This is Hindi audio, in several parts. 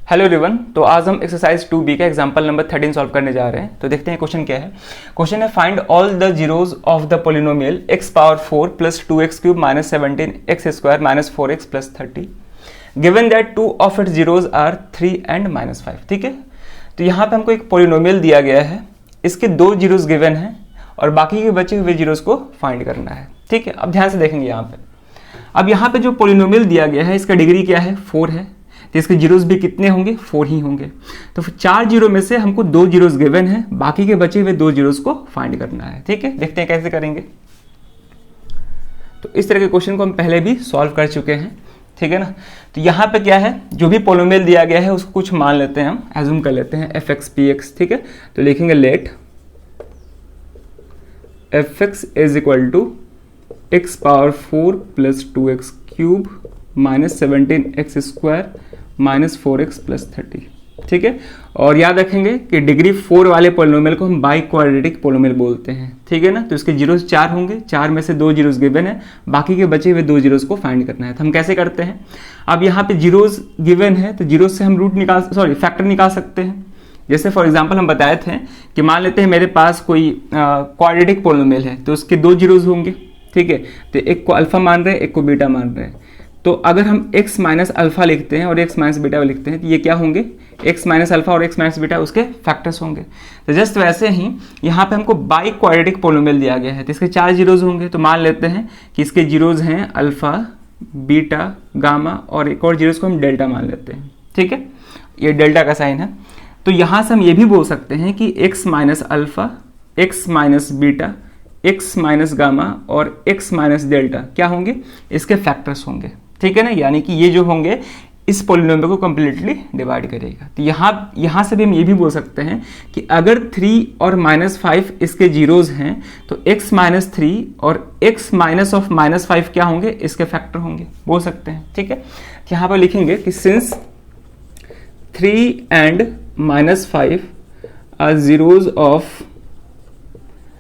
Hello everyone. तो आज हम एक्सरसाइज 2B का एग्जांपल नंबर 13 सॉल्व करने जा रहे हैं। तो देखते हैं क्वेश्चन क्या है। क्वेश्चन है find all the zeros of the polynomial x power 4 plus 2x cube minus 17x square minus 4x plus 30 given that two of its zeros are 3 and minus 5। ठीक है, तो यहाँ पे हमको एक पोलिनोमियल दिया गया है, इसके दो जीरोज गिवन है और बाकी के बचे हुए जीरोज को फाइंड करना है। ठीक है, अब ध्यान से देखेंगे यहाँ पे। अब यहाँ पे जो पोलिनोमियल दिया गया है इसका डिग्री क्या है, 4 है, तो इसके जीरोस भी कितने होंगे, 4 ही होंगे। तो फिर 4 जीरो में से हमको 2 जीरोस गिवन है, बाकी के बचे हुए 2 जीरोस को फाइंड करना है। ठीक है, देखते हैं कैसे करेंगे। तो इस तरह के क्वेश्चन को हम पहले भी सॉल्व कर चुके हैं। ठीक है ना। तो यहाँ पे क्या है, जो भी पोलिनोमियल दिया गया है उसको कुछ मान लेते हैं, हम एज्यूम कर लेते हैं fx px। ठीक है, तो लिखेंगे let fx is equal to x power 4 plus 2x cube minus 17x square minus 4x plus 30। ठीक है, और याद रखेंगे कि डिग्री 4 वाले पोलिनोमियल को हम बाई क्वाड्रेटिक पोलिनोमियल बोलते हैं। ठीक है ना। तो इसके जीरोस 4 होंगे, 4 में से 2 जीरोस गिवन है, बाकी के बचे हुए 2 जीरोस को फाइंड करना है। तो हम कैसे करते हैं, अब यहाँ पे जीरोस गिवन है तो जीरोस से हम फैक्टर निकाल सकते हैं। जैसे फॉर एग्जाम्पल हम बताए थे कि मान लेते हैं मेरे पास कोई क्वाड्रेटिक पोलिनोमियल है तो उसके 2 जीरोस होंगे। ठीक है, तो एक को अल्फा मान रहे हैं, एक को बीटा मान रहे हैं। तो अगर हम x माइनस अल्फा लिखते हैं और x माइनस बीटा लिखते हैं तो ये क्या होंगे, x माइनस अल्फा और x माइनस बीटा उसके फैक्टर्स होंगे। तो जस्ट वैसे ही यहाँ पे हमको बाई क्वाड्रेटिक पोलिनोमियल दिया गया है तो इसके 4 जीरोज होंगे। तो मान लेते हैं कि इसके जीरोज हैं अल्फा, बीटा, गामा और एक और जीरोज को हम डेल्टा मान लेते हैं। ठीक है, ये डेल्टा का साइन है। तो यहाँ से हम ये भी बोल सकते हैं कि x minus alpha, x minus beta, x minus gamma और x माइनस डेल्टा क्या होंगे, इसके फैक्टर्स होंगे। ठीक है ना, यानी कि ये जो होंगे इस पोलिनोमियल को कंप्लीटली डिवाइड करेगा। तो यहाँ से भी हम ये भी बोल सकते हैं कि अगर 3 और माइनस 5 इसके जीरोज हैं तो x माइनस 3 और x माइनस ऑफ माइनस 5 क्या होंगे, इसके फैक्टर होंगे, बोल सकते हैं। ठीक है, तो यहाँ पर लिखेंगे कि since 3 and minus 5 are zeros of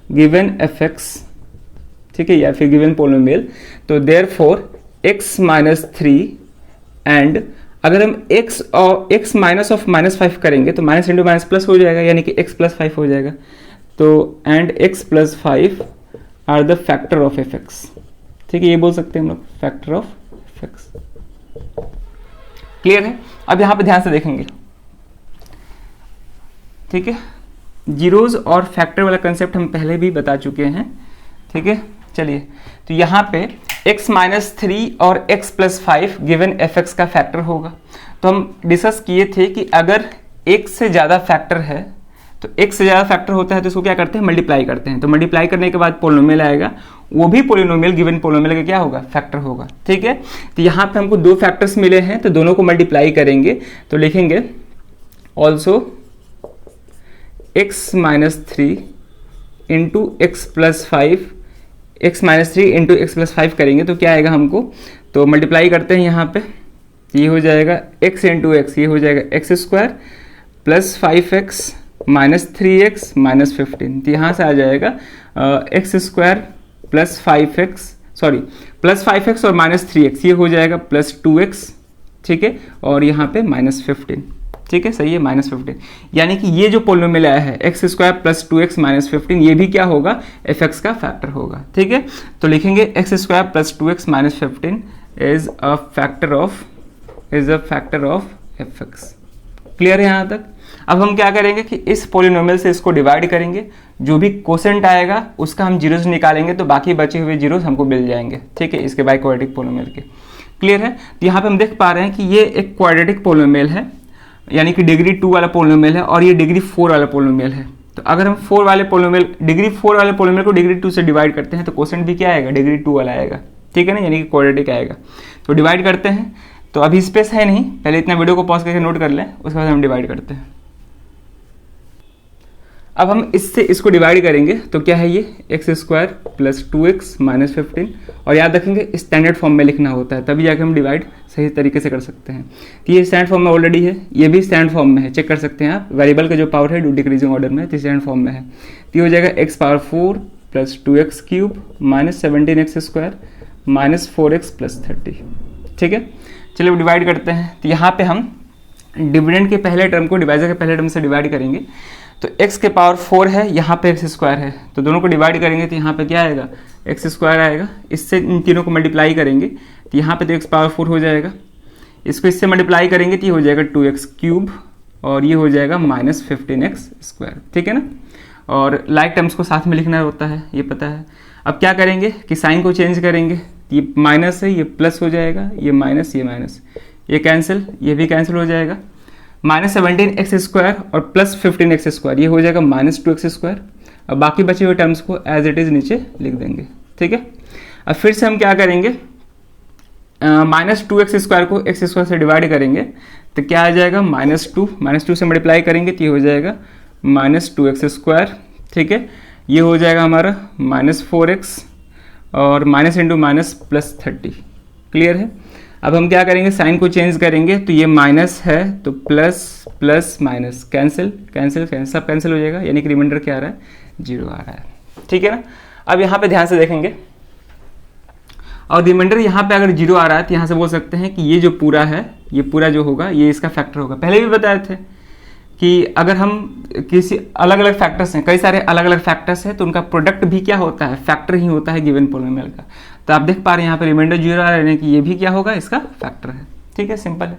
given fx, ठीक है, या फिर गिवन पोलिनोमियल, तो देयरफॉर x माइनस 3 एंड अगर हम x माइनस ऑफ माइनस 5 करेंगे तो माइनस इंटू माइनस प्लस हो जाएगा, यानी कि x प्लस 5 हो जाएगा। तो and x plus 5 are the factor of fx। ठीक है, ये बोल सकते हैं हम लोग फैक्टर ऑफ fx। क्लियर है। अब यहाँ पे ध्यान से देखेंगे। ठीक है, जीरोज और फैक्टर वाला कंसेप्ट हम पहले भी बता चुके हैं। ठीक है, चलिए, तो यहाँ पे x माइनस 3 और x प्लस 5 गिवन fx का फैक्टर होगा। तो हम डिस्कस किए थे कि अगर एक से ज़्यादा फैक्टर है तो एक से ज़्यादा फैक्टर होता है तो इसको क्या करते हैं, मल्टीप्लाई करते हैं। तो मल्टीप्लाई करने के बाद पोलिनोमियल आएगा, वो भी पोलिनोमियल गिवन पोलिनोमियल का क्या होगा, फैक्टर होगा। ठीक है, तो यहाँ पे हमको 2 फैक्टर्स मिले हैं तो दोनों को मल्टीप्लाई करेंगे। तो लिखेंगे also x minus 3 into x plus 5, x minus 3 into x plus 5 करेंगे तो क्या आएगा हमको, तो मल्टीप्लाई करते हैं यहाँ पे, ये हो जाएगा x इंटू एक्स, ये हो जाएगा x square plus 5x minus 3x minus 15। तो यहाँ से आ जाएगा एक्स स्क्वायर प्लस 5x और माइनस 3x, ये हो जाएगा प्लस 2x। ठीक है, और यहाँ पे माइनस 15। ठीक है, सही है, माइनस 15, यानी कि ये जो पोलिनोमियल आया है x square plus 2x minus 15, ये भी क्या होगा, fx का फैक्टर होगा। ठीक है, तो लिखेंगे x square plus 2x minus 15 is a factor of fx। Clear है यहाँ तक। अब हम क्या करेंगे कि इस पोलिनोमियल से इसको डिवाइड करेंगे, जो भी कोसेंट आएगा उसका हम जीरोस निकालेंगे तो बाकी बचे हुए जीरोस हमको मिल जाएंगे। ठीक है, इसके बाई क्वाड्रेटिक पोलिनोमियल के। क्लियर है। तो यहाँ पे हम देख पा रहे हैं कि ये एक क्वाड्रेटिक पोलिनोमियल है, यानी कि डिग्री 2 वाला पोलिनोमियल है, और ये डिग्री 4 वाला पोलिनोमियल है। तो अगर हम डिग्री 4 वाले पोलिनोमियल को डिग्री 2 से डिवाइड करते हैं तो कोसेंट भी क्या आएगा, डिग्री 2 वाला आएगा। ठीक है ना, यानी कि क्वाड्रेटिक आएगा। तो डिवाइड करते हैं, तो अभी स्पेस है नहीं, पहले इतना वीडियो को पॉज करके नोट कर लें, उसके बाद हम डिवाइड करते हैं। अब हम इससे इसको डिवाइड करेंगे तो क्या है, ये x square plus 2x minus 15, और याद रखेंगे स्टैंडर्ड फॉर्म में लिखना होता है, तभी जाके हम डिवाइड सही तरीके से कर सकते हैं। तो ये स्टैंडर्ड फॉर्म में ऑलरेडी है, ये भी स्टैंडर्ड फॉर्म में है, चेक कर सकते हैं आप। वेरिएबल का जो पावर है डिक्रीजिंग ऑर्डर में, तो स्टैंडर्ड फॉर्म में है। तो ये हो जाएगा x power 4 plus 2x cube minus 17x square minus 4x plus 30। ठीक है, चलिए डिवाइड करते हैं। तो यहाँ पे हम डिविडेंड के पहले टर्म को डिवाइजर के पहले टर्म से डिवाइड करेंगे तो x के पावर 4 है, यहाँ पे x स्क्वायर है, तो दोनों को डिवाइड करेंगे तो यहाँ पे क्या आएगा, x स्क्वायर आएगा। इससे इन तीनों को मल्टीप्लाई करेंगे तो यहाँ पे तो x पावर 4 हो जाएगा, इसको इससे मल्टीप्लाई करेंगे तो ये हो जाएगा 2x क्यूब और ये हो जाएगा -15x स्क्वायर, ठीक है ना। और लाइक टर्म्स को साथ में लिखना होता है, ये पता है। अब क्या करेंगे कि साइन को चेंज करेंगे, ये माइनस है, ये प्लस हो जाएगा, ये माइनस, ये कैंसिल, ये भी कैंसिल हो जाएगा। -17x स्क्वायर और +15x स्क्वायर, ये हो जाएगा -2x स्क्वायर। अब बाकी बचे हुए टर्म्स को एज इट इज नीचे लिख देंगे, ठीक है। अब फिर से हम क्या करेंगे, -2x स्क्वायर को x स्क्वायर से डिवाइड करेंगे तो क्या आ जाएगा, -2 से मल्टीप्लाई करेंगे तो ये हो जाएगा -2x स्क्वायर, ठीक है। ये हो जाएगा हमारा -4x और माइनस इंटू माइनस +30, क्लियर है। अब हम क्या करेंगे, साइन को चेंज करेंगे तो ये माइनस है तो प्लस माइनस कैंसिल सब कैंसिल हो जाएगा, यानी कि रिमाइंडर क्या आ रहा है, 0 आ रहा है, ठीक है ना। अब यहाँ पे ध्यान से देखेंगे और रिमाइंडर यहाँ पे अगर 0 आ रहा है तो यहाँ से बोल सकते हैं कि ये जो पूरा है, ये पूरा जो होगा ये इसका फैक्टर होगा। पहले भी बताए थे कि अगर हम किसी अलग अलग फैक्टर्स हैं, कई सारे अलग अलग फैक्टर्स हैं, तो उनका प्रोडक्ट भी क्या होता है, फैक्टर ही होता है गिवन पॉलिनोमियल का। तो आप देख पा रहे हैं यहाँ पे रिमाइंडर 0 आ रहा है, यानी कि ये भी क्या होगा, इसका फैक्टर है, ठीक है, सिंपल है।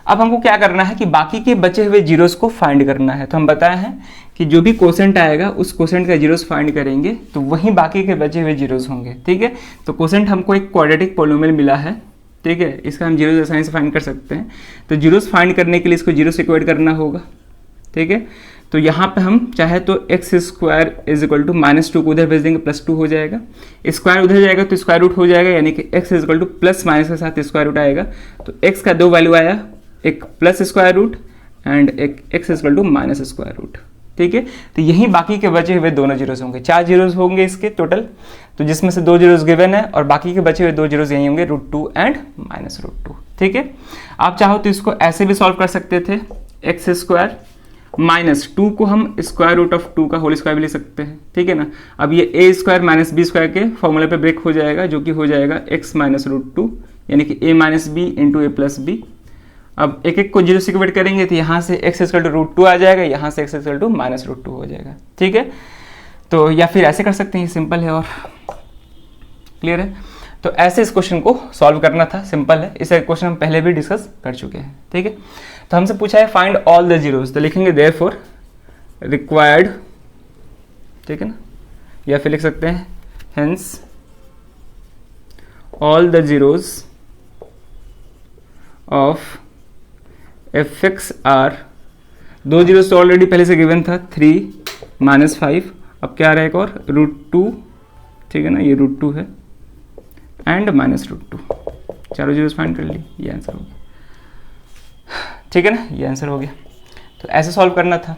अब हमको क्या करना है कि बाकी के बचे हुए जीरोस को फाइंड करना है। तो हम बताए हैं कि जो भी कोसेंट आएगा उस कोसेंट का जीरोस फाइंड करेंगे तो वहीं बाकी के बचे हुए जीरोस होंगे, ठीक है। तो कोसेंट हमको एक क्वाड्रेटिक पॉलिनोमियल मिला है, ठीक है, इसका हम जीरोस आसानी से फाइंड कर सकते हैं। तो जीरोस फाइंड करने के लिए इसको जीरो से इक्वेट करना होगा, ठीक है। तो यहाँ पे हम चाहे तो x square is equal to -2 को उधर भेज देंगे, +2 हो जाएगा, स्क्वायर उधर जाएगा तो स्क्वायर रूट हो जाएगा, यानी कि x is equal two plus minus के साथ स्क्वायर रूट आएगा। तो x का 2 वैल्यू आया, एक प्लस स्क्वायर रूट एंड एक x is equal to minus square root, ठीक है। तो यही बाकी के बचे हुए दोनों जीरोस होंगे, 4 जीरोस होंगे इसके टोटल, तो जिसमें से 2 जीरोस गिवन है और बाकी के बचे हुए 2 जीरोस यही होंगे, √2 एंड -√2, ठीक है। आप चाहो तो इसको ऐसे भी सॉल्व कर सकते थे, x स्क्वायर -2 को हम स्क्वायर रूट ऑफ 2 का होल स्क्वायर भी ले सकते हैं, ठीक है ना। अब ये a square minus B square के फॉर्मूले पे ब्रेक हो जाएगा, जो कि हो जाएगा x -√2, यानी कि a minus B into a+b। अब एक एक को जीरो से इक्वेट करेंगे तो यहाँ से x इक्वल टू √2 आ जाएगा, यहाँ से x इक्वल टू -√2 हो जाएगा, ठीक है। तो या फिर ऐसे कर सकते हैं, सिंपल है और क्लियर है। तो ऐसे इस क्वेश्चन को सॉल्व करना था, सिंपल है। इस क्वेश्चन हम पहले भी डिस्कस कर चुके हैं, ठीक है। तो हमसे पूछा है फाइंड ऑल द जीरोस, तो लिखेंगे देयरफॉर रिक्वायर्ड, ठीक है ना, या फिर लिख सकते हैं hence all the zeros of fx are, 2 zeros तो ऑलरेडी पहले से गिवन था, 3 -5, अब क्या आ रहा है एक और √2, ठीक है ना, ये √2 है एंड -√2, चारों जीरोस फाइंड कर ली, ये आंसर हो गया, ठीक है ना, ये आंसर हो गया। तो ऐसे सॉल्व करना था।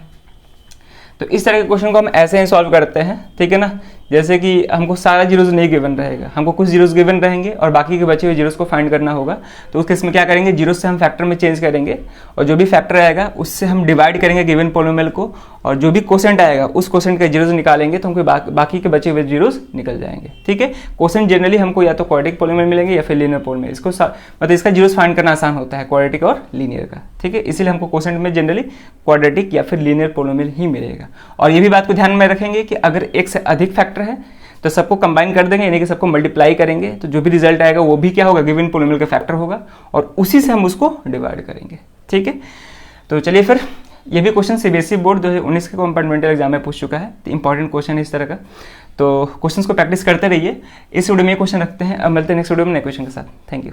तो इस तरह के क्वेश्चन को हम ऐसे ही सॉल्व करते हैं, ठीक है ना। जैसे कि हमको सारा जीरोस नहीं गिवन रहेगा, हमको कुछ जीरोस गिवन रहेंगे और बाकी के बचे हुए जीरोस को फाइंड करना होगा। तो उस केस में क्या करेंगे, जीरोस से हम फैक्टर में चेंज करेंगे और जो भी फैक्टर आएगा उससे हम डिवाइड करेंगे गिवन पॉलिनोमियल को, और जो भी कोसेंट आएगा उस कोसेंट का जीरोस निकालेंगे तो हमको बाकी के बचे हुए जीरोस निकल जाएंगे, ठीक है। कोसेंट जनरली हमको या तो क्वाड्रेटिक पॉलिनोमियल मिलेंगे या फिर लीनियर पॉलिनोमियल, इसको मतलब इसका जीरोस फाइंड करना आसान होता है क्वाड्रेटिक और लीनियर का, ठीक है। इसीलिए हमको कोसेंट में जनरली क्वाड्रेटिक या फिर लीनियर पॉलिनोमियल ही मिलेगा। और ये भी बात को ध्यान में रखेंगे कि अगर एक से अधिक फैक्टर है तो सबको कंबाइन कर देंगे, यानी कि सबको मल्टीप्लाई करेंगे, तो जो भी रिजल्ट आएगा वो भी क्या होगा, गिवन पॉलिनोमियल का फैक्टर होगा और उसी से हम उसको डिवाइड करेंगे, ठीक है। तो चलिए फिर, ये भी क्वेश्चन सीबीएसई बोर्ड 2019 के कंपार्टमेंटल एग्जाम में पूछ चुका है, तो इंपॉर्टेंट क्वेश्चन है इस तरह का। तो क्वेश्चंस को प्रैक्टिस करते रहिए। इस वीडियो में क्वेश्चन रखते हैं, अब मिलते हैं नेक्स्ट वीडियो में नए क्वेश्चन के साथ। Thank you.